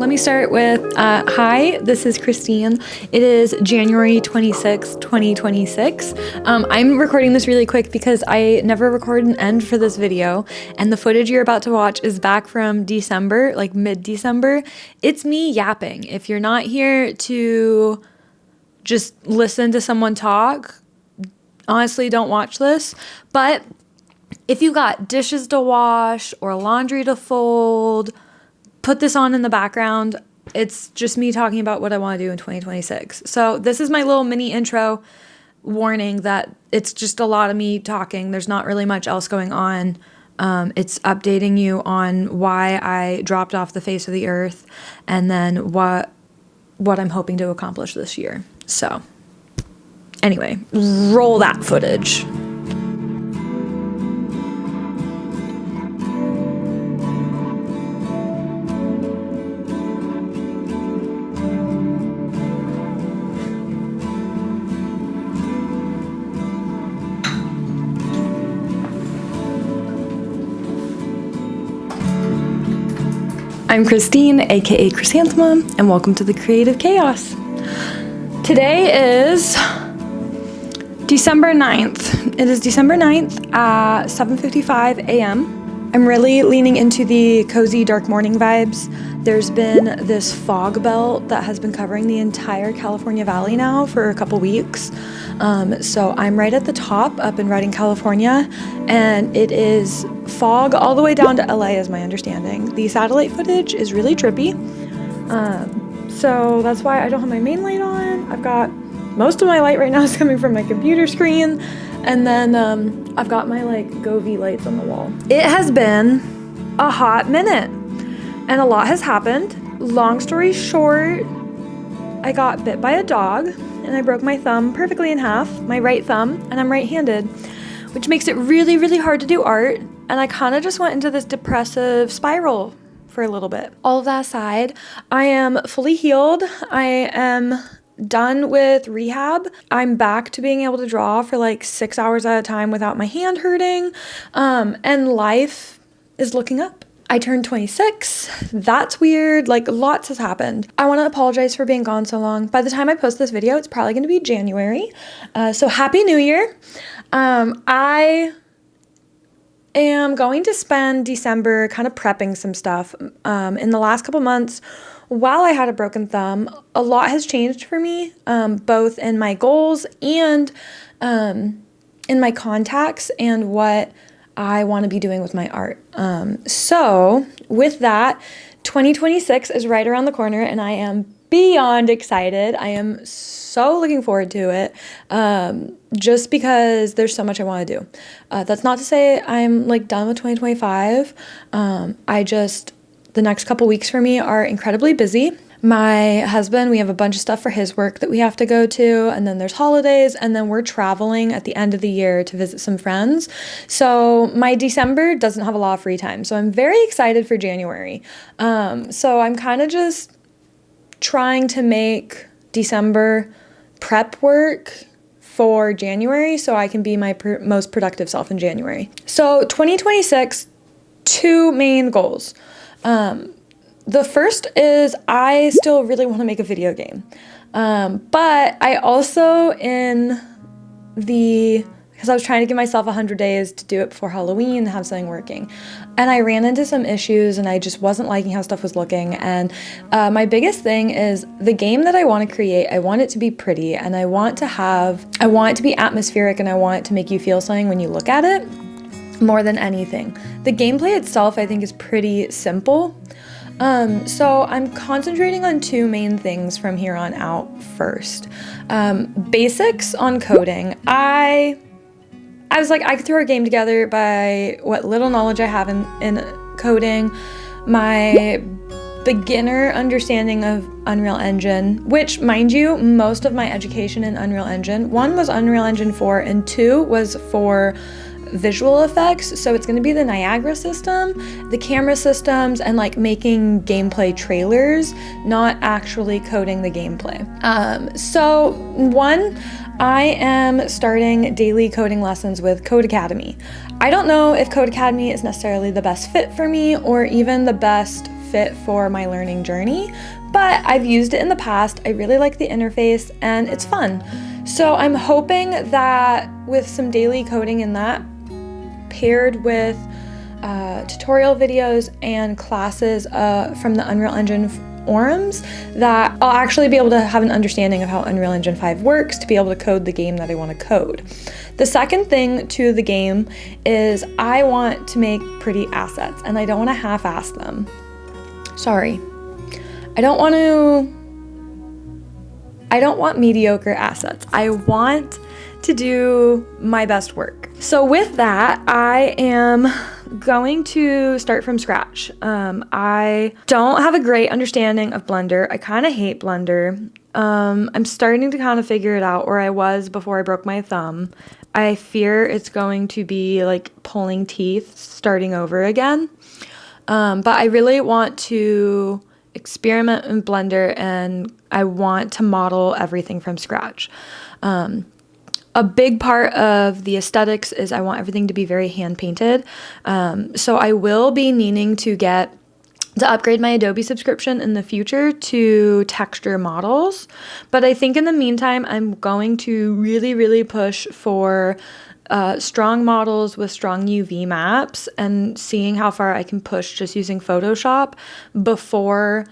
Let me start with, hi, this is Christine. It is January 26, 2026. I'm recording this really quick because I never record an end for this video, and the footage you're about to watch is back from December, like mid-December. It's me yapping. If you're not here to just listen to someone talk, honestly, don't watch this. But if you got dishes to wash or laundry to fold, put this on in the background. It's just me talking about what I want to do in 2026. So this is my little mini intro warning that it's just a lot of me talking. There's not really much else going on. It's updating you on why I dropped off the face of the earth and then what I'm hoping to accomplish this year. So anyway, roll that footage. I'm Christine, aka Chrysanthemum, and welcome to the Creative Chaos. Today is December 9th. It is December 9th at 7:55 a.m. I'm really leaning into the cozy dark morning vibes. There's been this fog belt that has been covering the entire California Valley now for a couple weeks. So I'm right at the top up in Redding, California, and it is fog all the way down to LA is my understanding. The satellite footage is really trippy. So that's why I don't have my main light on. I've got most of my light right now is coming from my computer screen, and then I've got my like Govee lights on the wall. It has been a hot minute and a lot has happened. Long story short, I got bit by a dog and I broke my thumb perfectly in half, my right thumb, and I'm right-handed, which makes it really, really hard to do art. And I kind of just went into this depressive spiral for a little bit. All of that aside, I am fully healed. I am done with rehab. I'm back to being able to draw for like 6 hours at a time without my hand hurting. And life is looking up. I turned 26. That's weird. Like, lots has happened. I want to apologize for being gone so long. By the time I post this video, it's probably going to be January. So happy New Year. I am going to spend December kind of prepping some stuff. In the last couple months, while I had a broken thumb, a lot has changed for me, both in my goals and in my contacts and what I want to be doing with my art. So with that, 2026 is right around the corner and I am beyond excited. I am so looking forward to it, just because there's so much I want to do. That's not to say I'm like done with 2025. The next couple weeks for me are incredibly busy. My husband, we have a bunch of stuff for his work that we have to go to, and then there's holidays, and then we're traveling at the end of the year to visit some friends. So my December doesn't have a lot of free time. So I'm very excited for January. So I'm kind of just trying to make December prep work for January so I can be my most productive self in January. So 2026, two main goals. The first is I still really want to make a video game. But I also because I was trying to give myself 100 days to do it before Halloween and have something working. And I ran into some issues and I just wasn't liking how stuff was looking. And my biggest thing is the game that I want to create, I want it to be pretty and I want it to be atmospheric and I want it to make you feel something when you look at it more than anything. The gameplay itself, I think, is pretty simple. So I'm concentrating on two main things from here on out first. Basics on coding. I was like, I could throw a game together by what little knowledge I have in coding, my beginner understanding of Unreal Engine, which, mind you, most of my education in Unreal Engine, 1 was Unreal Engine 4 and 2 was for visual effects. So it's going to be the Niagara system, the camera systems, and like making gameplay trailers, not actually coding the gameplay. So one, I am starting daily coding lessons with Code Academy. I don't know if Code Academy is necessarily the best fit for me or even the best fit for my learning journey, but I've used it in the past. I really like the interface and it's fun. So I'm hoping that with some daily coding in that, paired with tutorial videos and classes from the Unreal Engine forums, that I'll actually be able to have an understanding of how Unreal Engine 5 works to be able to code the game that I want to code. The second thing to the game is I want to make pretty assets, and I don't want to half-ass them. Sorry. I don't want mediocre assets. I want to do my best work. So with that, I am going to start from scratch. I don't have a great understanding of Blender. I kind of hate Blender. I'm starting to kind of figure it out where I was before I broke my thumb. I fear it's going to be like pulling teeth starting over again. But I really want to experiment in Blender and I want to model everything from scratch. A big part of the aesthetics is I want everything to be very hand painted. So I will be needing to upgrade my Adobe subscription in the future to texture models. But I think in the meantime, I'm going to really, really push for strong models with strong UV maps and seeing how far I can push just using Photoshop before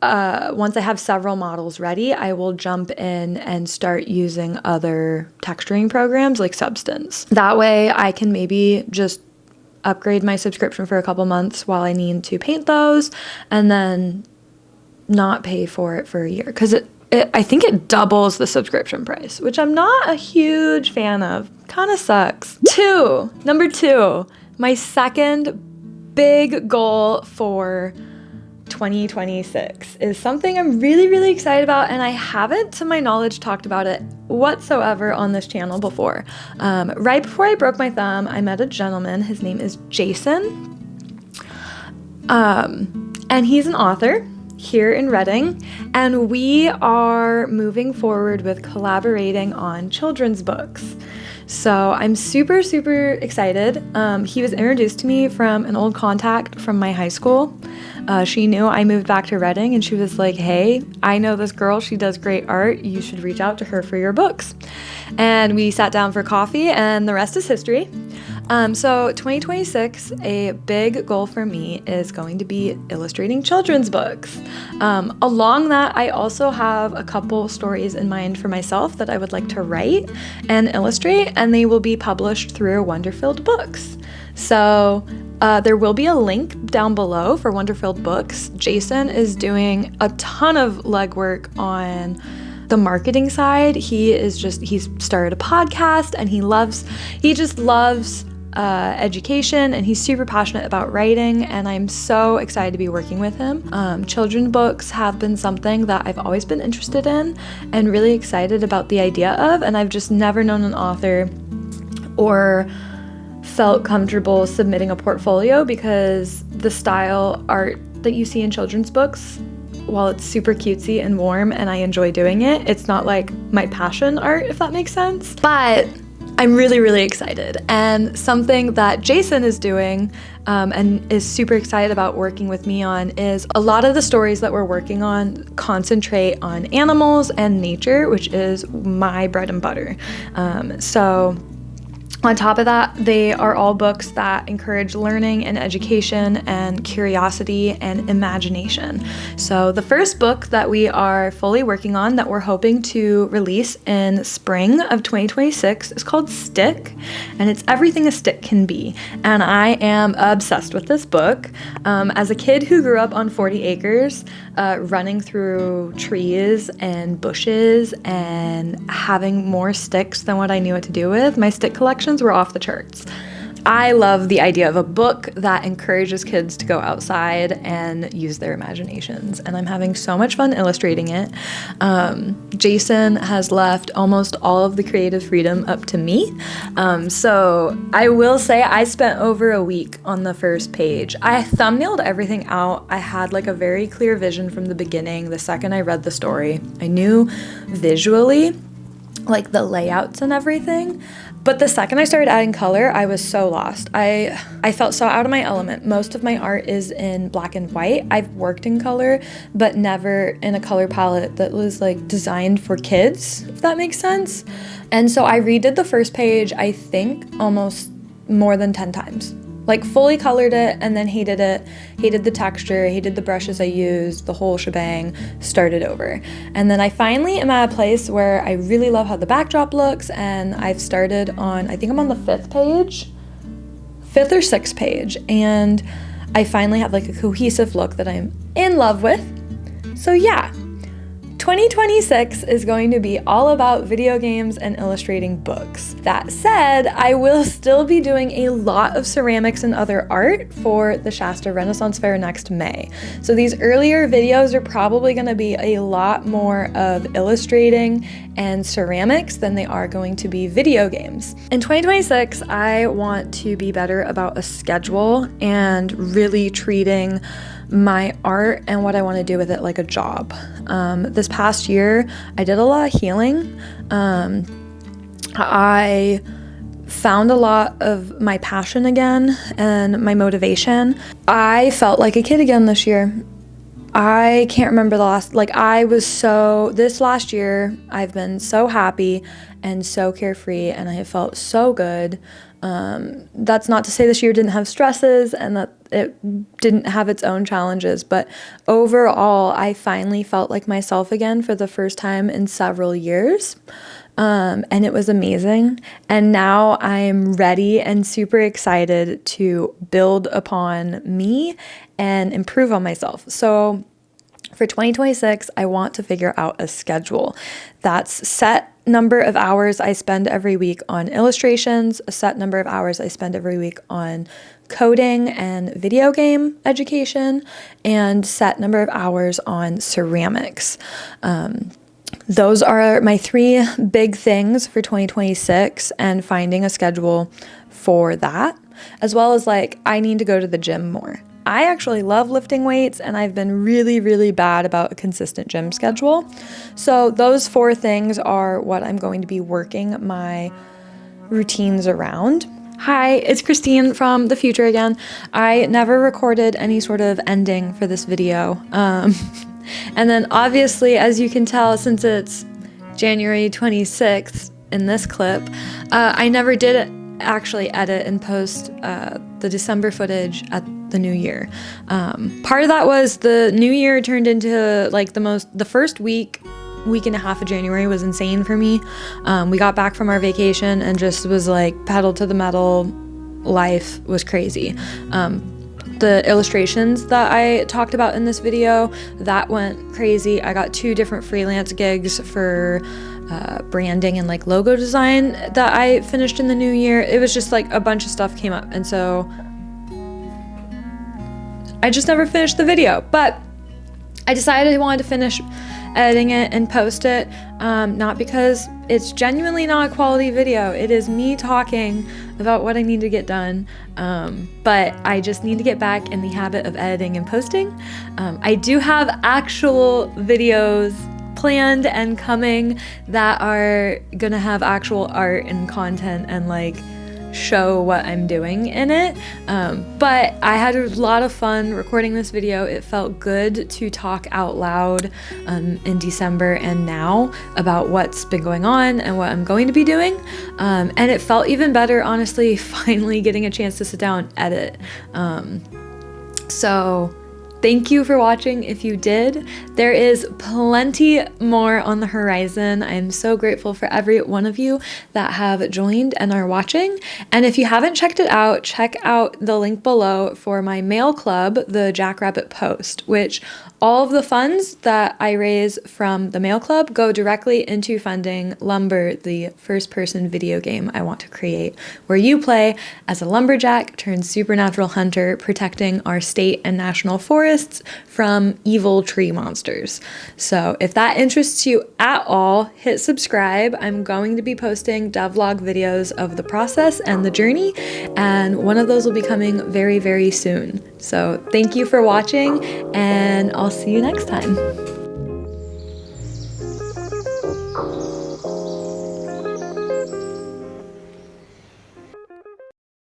once I have several models ready, I will jump in and start using other texturing programs like Substance. That way I can maybe just upgrade my subscription for a couple months while I need to paint those and then not pay for it for a year. Because I think it doubles the subscription price, which I'm not a huge fan of. Kind of sucks. Number two, my second big goal for 2026 is something I'm really, really excited about, and I haven't, to my knowledge, talked about it whatsoever on this channel before. Right before I broke my thumb, I met a gentleman. His name is Jason, and he's an author here in Reading, and we are moving forward with collaborating on children's books. So I'm super, super excited. He was introduced to me from an old contact from my high school. She knew I moved back to Reading and she was like, hey, I know this girl, she does great art. You should reach out to her for your books. And we sat down for coffee and the rest is history. So 2026, a big goal for me is going to be illustrating children's books. Along that, I also have a couple stories in mind for myself that I would like to write and illustrate, and they will be published through Wonderfilled Books. So there will be a link down below for Wonderfilled Books. Jason is doing a ton of legwork on the marketing side. He's started a podcast and he just loves education, and he's super passionate about writing, and I'm so excited to be working with him. Children's books have been something that I've always been interested in and really excited about the idea of, and I've just never known an author or felt comfortable submitting a portfolio because the style art that you see in children's books, while it's super cutesy and warm and I enjoy doing it, it's not like my passion art, if that makes sense. But I'm really, really excited. And something that Jason is doing and is super excited about working with me on is a lot of the stories that we're working on concentrate on animals and nature, which is my bread and butter. So on top of that, they are all books that encourage learning and education and curiosity and imagination. So the first book that we are fully working on that we're hoping to release in spring of 2026 is called Stick, and it's everything a stick can be. And I am obsessed with this book. As a kid who grew up on 40 acres, running through trees and bushes and having more sticks than what I knew what to do with, my stick collections were off the charts. I love the idea of a book that encourages kids to go outside and use their imaginations, and I'm having so much fun illustrating it. Jason has left almost all of the creative freedom up to me. So I will say I spent over a week on the first page. I thumbnailed everything out. I had like a very clear vision from the beginning. The second I read the story, I knew visually, like the layouts and everything. But the second I started adding color, I was so lost. I felt so out of my element. Most of my art is in black and white. I've worked in color, but never in a color palette that was like designed for kids, if that makes sense. And so I redid the first page, I think almost more than 10 times. Like fully colored it and then hated it, hated the texture, hated the brushes I used, the whole shebang, started over. And then I finally am at a place where I really love how the backdrop looks, and I've started on, I think I'm on the 5th or 6th page, and I finally have like a cohesive look that I'm in love with. So yeah. 2026 is going to be all about video games and illustrating books. That said, I will still be doing a lot of ceramics and other art for the Shasta Renaissance Fair next May. So these earlier videos are probably going to be a lot more of illustrating and ceramics than they are going to be video games. In 2026, I want to be better about a schedule and really treating my art and what I want to do with it like a job. This past year, I did a lot of healing. I found a lot of my passion again and my motivation. I felt like a kid again this year. I can't remember this last year, I've been so happy and so carefree, and I have felt so good. That's not to say this year didn't have stresses and that it didn't have its own challenges, but overall, I finally felt like myself again for the first time in several years. And it was amazing. And now I'm ready and super excited to build upon me and improve on myself. So for 2026, I want to figure out a schedule that's set number of hours I spend every week on illustrations, a set number of hours I spend every week on coding and video game education, and set number of hours on ceramics. Those are my 3 big things for 2026, and finding a schedule for that, as well as I need to go to the gym more. I actually love lifting weights, and I've been really, really bad about a consistent gym schedule. So those 4 things are what I'm going to be working my routines around. Hi, it's Christine from the future again. I never recorded any sort of ending for this video. And then obviously, as you can tell, since it's January 26th in this clip, I never did actually edit and post the December footage at the new year. Part of that was the new year turned into the first week and a half of January was insane for me. We got back from our vacation and just was pedal to the metal. Life was crazy. The illustrations that I talked about in this video, that went crazy. I got 2 different freelance gigs for branding and logo design that I finished in the new year. It was just a bunch of stuff came up, and so I just never finished the video. But I decided I wanted to finish editing it and post it, not because it's genuinely not a quality video. It is me talking about what I need to get done, but I just need to get back in the habit of editing and posting. I do have actual videos planned and coming that are gonna have actual art and content and show what I'm doing in it, but I had a lot of fun recording this video. It felt good to talk out loud in December and now about what's been going on and what I'm going to be doing, and it felt even better, honestly, finally getting a chance to sit down and edit. So thank you for watching if you did. There is plenty more on the horizon. I am so grateful for every one of you that have joined and are watching. And if you haven't checked it out, check out the link below for my mail club, the Jackrabbit Post, which all of the funds that I raise from the mail club go directly into funding Lumber, the first-person video game I want to create, where you play as a lumberjack turned supernatural hunter protecting our state and national forests from evil tree monsters. So if that interests you at all, hit subscribe. I'm going to be posting devlog videos of the process and the journey, and one of those will be coming very, very soon. So thank you for watching, and I'll see you next time.